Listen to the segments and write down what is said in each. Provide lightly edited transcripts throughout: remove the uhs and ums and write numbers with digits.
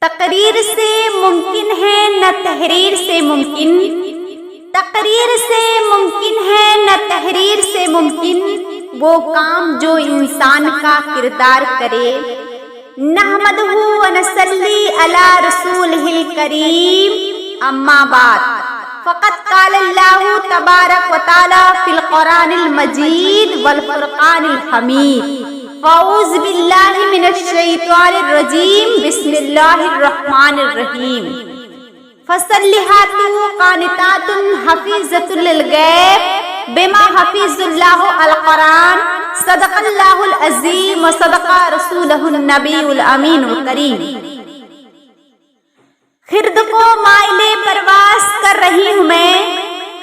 تقریر سے ممکن ہے نہ تحریر سے ممکن، تقریر سے ممکن ہے نہ تحریر سے ممکن، وہ کام جو انسان کا کردار کرے۔ نحمدہ و نصلی علی رسولہ الکریم، اما بعد فقد قال اللہ تبارک و تعالی فی القرآن المجید والفرقان الحمید، فاعوذ باللہ من الشیطان الرجیم، بسم اللہ الرحمن الرحیم۔ فصلحات قانتات حفیظۃ للغیب بما حفظ اللہ القرآن، صدق اللہ العظیم و صدق رسولہ النبی الامین الکریم۔ خرد کو مائل پرواز کر رہی ہوں میں،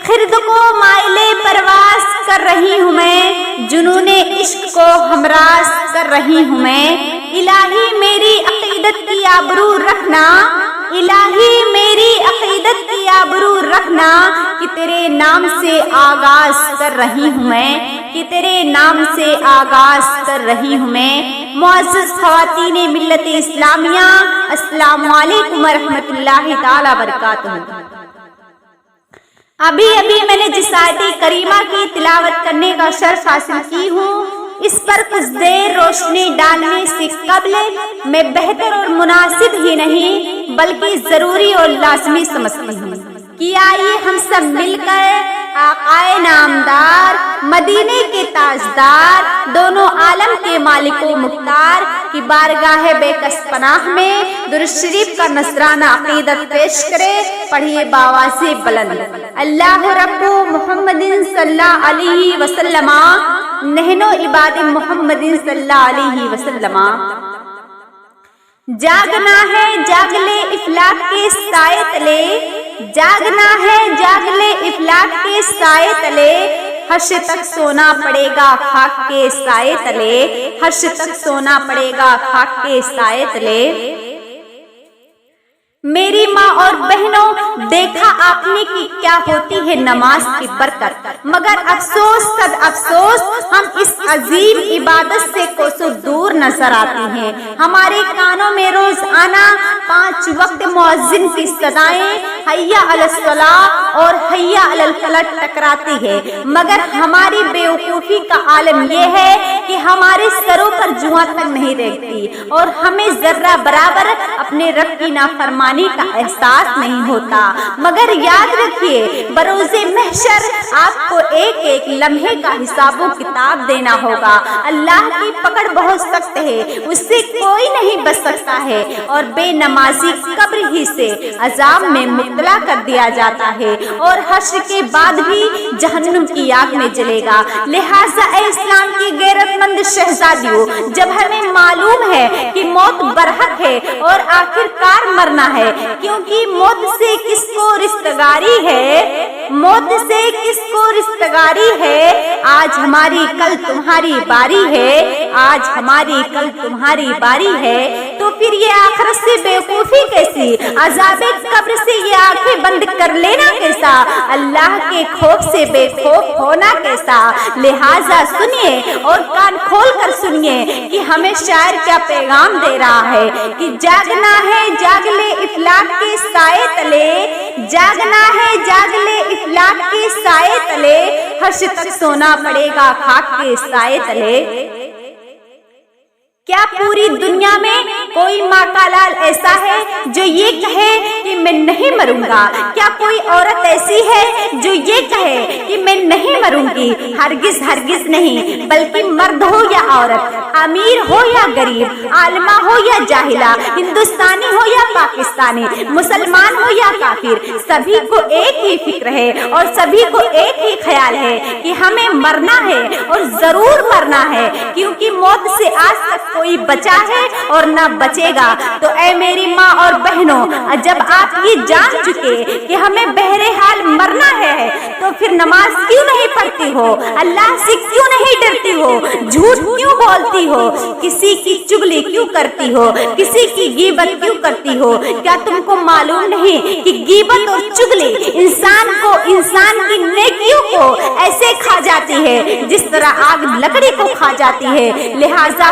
خرد کو مائل پرواز کر رہی ہوں میں، جنون عشق کو ہمراز کر رہی ہوں میں۔ الہی میری عقیدت کی آبرو رکھنا، الہی میری عقیدت کی آبرو رکھنا، کہ تیرے نام سے آغاز کر رہی ہوں میں، کہ تیرے نام سے آغاز کر رہی ہوں میں۔ معزز خواتین ملت اسلامیہ، السلام علیکم ورحمۃ اللہ تعالی وبرکاتہ۔ ابھی میں نے جس آیت کریمہ کی تلاوت کرنے کا شرف حاصل کی ہوں، اس پر کچھ دیر روشنی ڈالنے سے قبل میں بہتر اور مناسب ہی نہیں بلکہ ضروری اور لازمی سمجھتی ہوں کہ آئیے ہم سب مل کر آقائے نامدار، مدینے کے تاجدار، دونوں عالم کے مالک و مختار کی بارگاہ بے کس پناہ میں درود شریف کا نذرانہ عقیدت پیش کرے۔ پڑھیے باواز بلند، اللہ رب محمد صلی اللہ علیہ وسلم، نحن عباد محمد صلی اللہ علیہ وسلم۔ جاگنا ہے جاگ لے افلاک کے سائے تلے، جاگنا ہے جاگ لے افلاک کے سائے تلے، حشر تک سونا پڑے گا خاک کے سائے تلے، حشر تک سونا پڑے گا خاک کے سائے تلے۔ میری ماں اور بہنوں، دیکھا آپ نے کہ کیا ہوتی ہے نماز کی برکت، مگر افسوس صد افسوس ہم اس عظیم عبادت سے کوسوں دور نظر آتے ہیں۔ ہمارے کانوں میں روزانہ 5 وقت مؤذن کی صدائیں حی علی الصلاۃ اور حی علی الفلاح ٹکراتی ہے، مگر ہماری بیوقوفی کا عالم یہ ہے کہ ہمارے سروں پر جواں تک نہیں رہتی اور ہمیں ذرہ برابر اپنے رب کی نافرمانی کا احساس نہیں ہوتا۔ مگر یاد رکھیے، بروز محشر آپ کو ایک ایک لمحے کا حساب و کتاب دینا ہوگا۔ اللہ کی پکڑ بہت سخت ہے، اس سے کوئی نہیں بچ سکتا ہے، اور بے نمازی قبر ہی سے عذاب میں مبتلا کر دیا جاتا ہے اور حشر کے بعد بھی جہنم کی آگ میں جلے گا۔ لہٰذا اے اسلام کی غیرت مند شہزادیوں، جب ہمیں معلوم ہے کہ موت برحق ہے اور آخر کار مرنا ہے، کیونکہ موت سے کس کو رستگاری ہے، موت سے کس کو رستگاری ہے، آج ہماری کل تمہاری باری ہے، آج ہماری کل تمہاری باری ہے، تو پھر یہ آخرت سے بیوقوفی کیسی، عذاب قبر سے یہ آنکھیں بند کر لینا کیسا، اللہ کے خوف سے بے خوف ہونا کیسا۔ لہٰذا سنیے اور کان کھول کر سنیے کہ ہمیں شاعر کیا پیغام دے رہا ہے کہ جاگنا ہے جاگ لے افلاک کے سائے تلے، جاگنا ہے جاگ لے افلاک کے سائے تلے، حشر تک سونا پڑے گا خاک کے سائے تلے۔ کیا پوری دنیا میں کوئی ماں کا لال ایسا ہے جو یہ کہے کہ میں نہیں مروں گا؟ کیا کوئی عورت ایسی ہے جو یہ کہے کہ میں نہیں مروں گی؟ ہرگز ہرگز نہیں، بلکہ مرد ہو یا عورت، امیر ہو یا غریب، عالمہ ہو یا جاہلہ، ہندوستانی ہو یا پاکستانی، مسلمان ہو یا کافر، سبھی کو ایک ہی فکر ہے اور سبھی کو ایک ہی خیال ہے کہ ہمیں مرنا ہے اور ضرور مرنا ہے، کیونکہ موت سے آج تک کوئی بچا ہے اور نہ بچے گا۔ تو اے میری ماں اور بہنوں، جب آپ یہ جان چکے کہ ہمیں بہرحال مرنا ہے، تو پھر نماز کیوں نہیں پڑھتی ہو؟ اللہ سے کیوں نہیں ڈرتی ہو؟ جھوٹ کیوں بولتی ہو؟ کسی کی چگلی کیوں کرتی ہو؟ کسی کی غیبت کیوں کرتی ہو؟ کیا تم کو معلوم نہیں کہ غیبت اور چگلی انسان کی نیکیوں کو ایسے کھا جاتی ہے جس طرح آگ لکڑی کو کھا جاتی ہے؟ لہٰذا